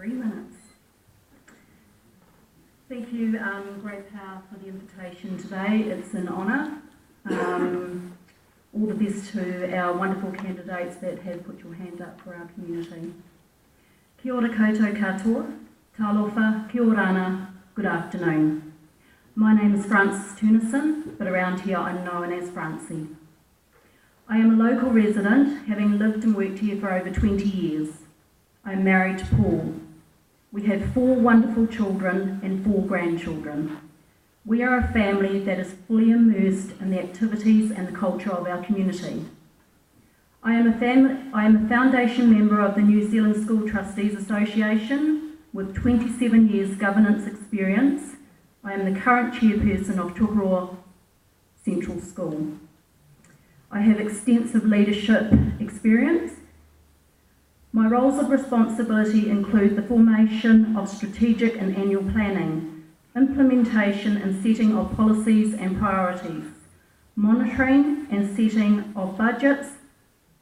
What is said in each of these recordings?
3 minutes. Thank you, Great Power, for the invitation today. It's an honour. All the best to our wonderful candidates that have put your hand up for our community. Kia ora koutou katoa, talofa, kia orana, good afternoon. My name is Frances Turnison, but around here I'm known as Francie. I am a local resident, having lived and worked here for over 20 years. I am married to Paul. We have 4 wonderful children and 4 grandchildren. We are a family that is fully immersed in the activities and the culture of our community. I am a foundation member of the New Zealand School Trustees Association with 27 years governance experience. I am the current chairperson of Tokoroa Central School. I have extensive leadership experience. My roles of responsibility include the formation of strategic and annual planning, implementation and setting of policies and priorities, monitoring and setting of budgets,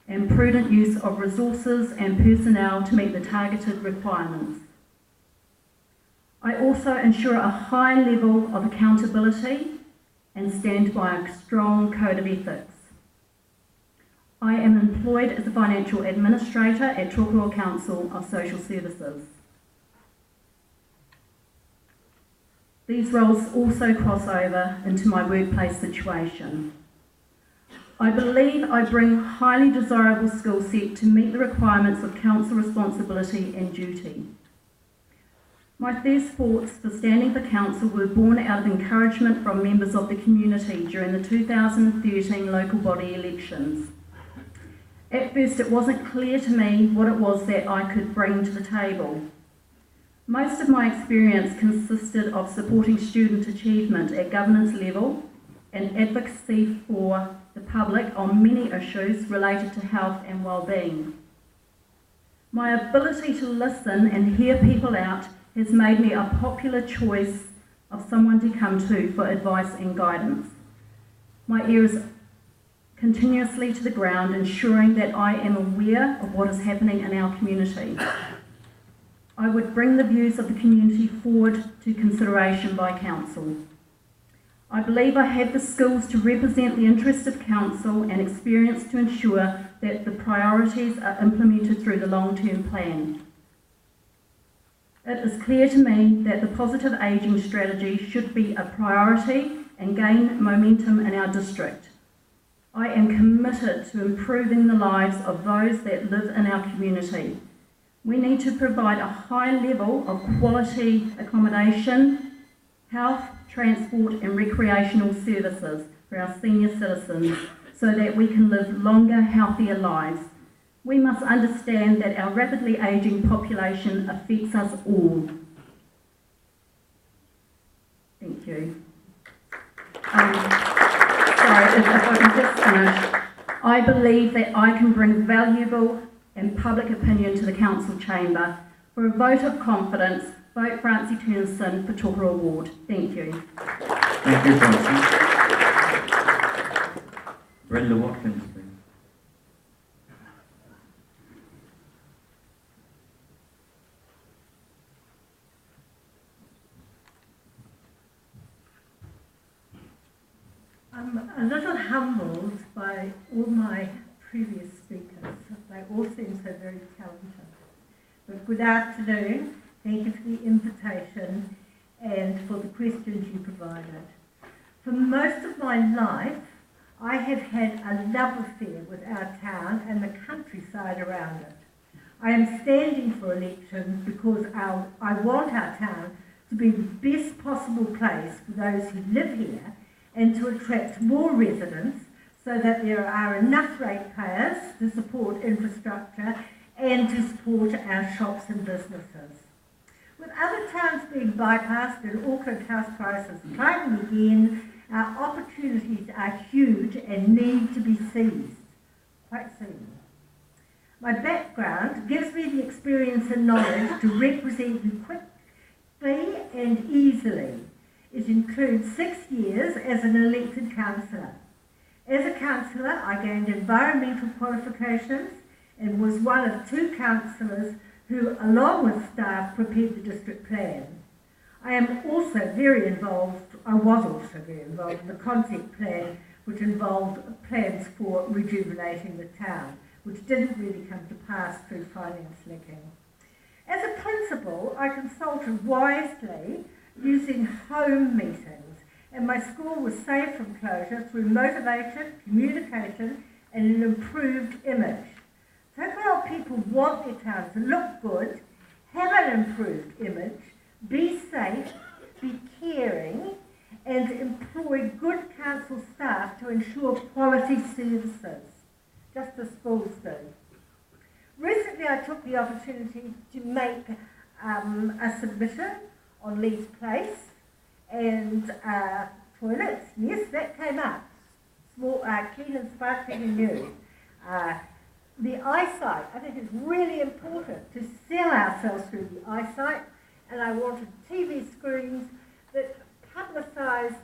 and prudent use of resources and personnel to meet the targeted requirements. I also ensure a high level of accountability and stand by a strong code of ethics. I am employed as a financial administrator at Tokoroa Council of Social Services. These roles also cross over into my workplace situation. I believe I bring a highly desirable skill set to meet the requirements of council responsibility and duty. My first thoughts for standing for council were born out of encouragement from members of the community during the 2013 local body elections. At first, it wasn't clear to me what it was that I could bring to the table. Most of my experience consisted of supporting student achievement at governance level and advocacy for the public on many issues related to health and well-being. My ability to listen and hear people out has made me a popular choice of someone to come to for advice and guidance. My ear is continuously to the ground, ensuring that I am aware of what is happening in our community. I would bring the views of the community forward to consideration by council. I believe I have the skills to represent the interest of council and experience to ensure that the priorities are implemented through the long-term plan. It is clear to me that the positive ageing strategy should be a priority and gain momentum in our district. I am committed to improving the lives of those that live in our community. We need to provide a high level of quality accommodation, health, transport and recreational services for our senior citizens so that we can live longer, healthier lives. We must understand that our rapidly ageing population affects us all. Thank you. Sorry, if I can just finish. I believe that I can bring valuable and public opinion to the council chamber. For a vote of confidence, vote Francie Turnison for Tokoroa Ward. Thank you. Thank you, Francie. Brenda Watkins, please. I'm a little humbled by all my previous speakers. They all seem so very talented. But good afternoon. Thank you for the invitation and for the questions you provided. For most of my life, I have had a love affair with our town and the countryside around it. I am standing for election because I want our town to be the best possible place for those who live here and to attract more residents so that there are enough ratepayers to support infrastructure and to support our shops and businesses. With other towns being bypassed and Auckland house prices climbing again, our opportunities are huge and need to be seized, quite soon. My background gives me the experience and knowledge to represent you quickly and easily. It includes 6 years as an elected councillor. As a councillor, I gained environmental qualifications and was one of 2 councillors who, along with staff, prepared the district plan. I was also very involved in the concept plan, which involved plans for rejuvenating the town, which didn't really come to pass through finance leaking. As a principal, I consulted wisely using home meetings, and my school was saved from closure through motivation, communication, and an improved image. Tokoroa people want their town to look good, have an improved image, be safe, be caring, and employ good council staff to ensure quality services, just as schools do. Recently I took the opportunity to make a submission on Lee's Place and toilets. Yes, that came up. Small, clean and sparkling and new. The eyesight, I think it's really important to sell ourselves through the eyesight, and I wanted TV screens that publicised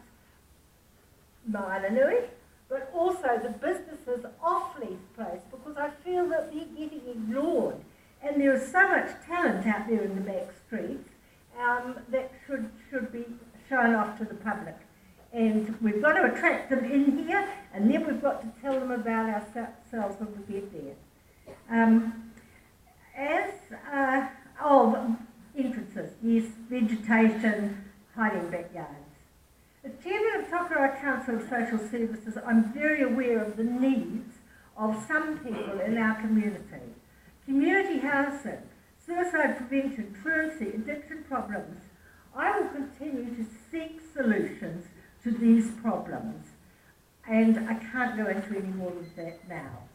Mairanui, but also the businesses off Lee's Place, because I feel that they're getting ignored, and there is so much talent out there in the back streets that should be shown off to the public. And we've got to attract them in here, and then we've got to tell them about ourselves when we get there. Entrances, yes, vegetation, hiding backyards. As Chairman of Tokoroa Council of Social Services, I'm very aware of the needs of some people in our community. Community housing, suicide prevention, truancy, addiction problems. I will continue to seek solutions to these problems, and I can't go into any more of that now.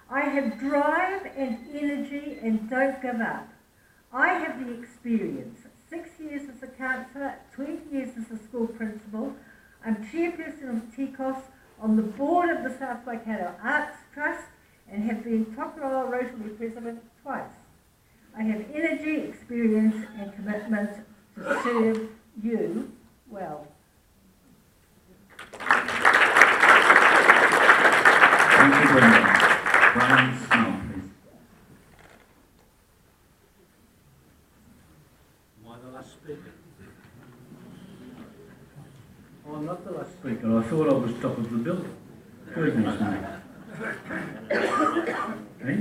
I have drive and energy and don't give up. I have the experience, 6 years as a counsellor, 20 years as a school principal. I'm chairperson of TCOS, on the board of the South Waikato Arts Trust, and have been Tokoroa Rotary President twice. I have energy, experience and commitment to serve you well. Thank you very much. Brian Snow, please. Am I the last speaker? Oh, I'm not the last speaker. I thought I was top of the bill. Goodness me. Hey?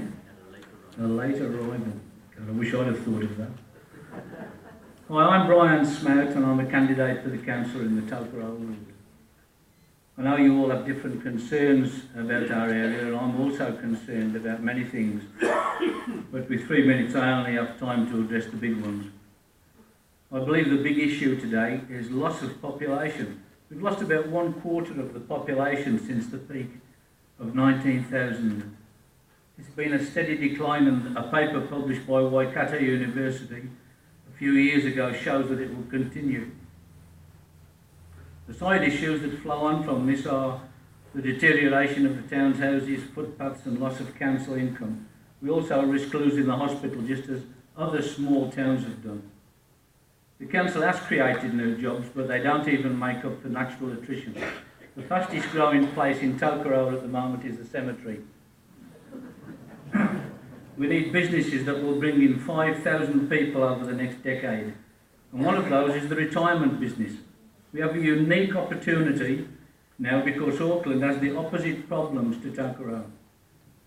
A late arrival. God, I wish I'd have thought of that. Hi, I'm Brian Smout and I'm a candidate for the council in the Tokoroa ward. I know you all have different concerns about our area, and I'm also concerned about many things. But with 3 minutes I only have time to address the big ones. I believe the big issue today is loss of population. We've lost about 1/4 of the population since the peak of 19,000. It's been a steady decline, and a paper published by Waikato University a few years ago shows that it will continue. The side issues that flow on from this are the deterioration of the town's houses, footpaths and loss of council income. We also risk losing the hospital just as other small towns have done. The council has created new jobs, but they don't even make up for natural attrition. The fastest growing place in Tokoroa at the moment is the cemetery. We need businesses that will bring in 5,000 people over the next decade, and one of those is the retirement business. We have a unique opportunity now because Auckland has the opposite problems to Tokoroa.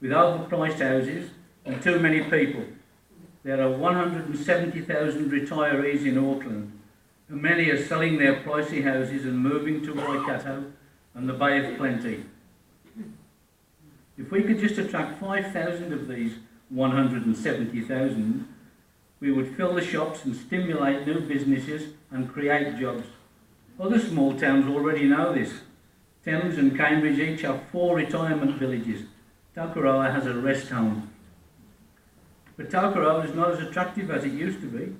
With overpriced houses and too many people, there are 170,000 retirees in Auckland, and many are selling their pricey houses and moving to Waikato and the Bay of Plenty. If we could just attract 5,000 of these 170,000, we would fill the shops and stimulate new businesses and create jobs. Other small towns already know this. Thames and Cambridge each have 4 retirement villages. Tokoroa has a rest home. But Tokoroa is not as attractive as it used to be.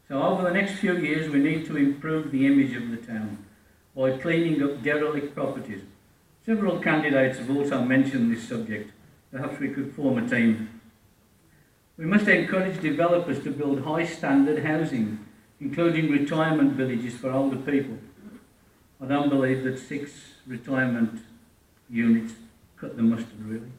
So over the next few years we need to improve the image of the town by cleaning up derelict properties. Several candidates have also mentioned this subject. Perhaps we could form a team. We must encourage developers to build high standard housing, including retirement villages for older people. I don't believe that 6 retirement units cut the mustard, really.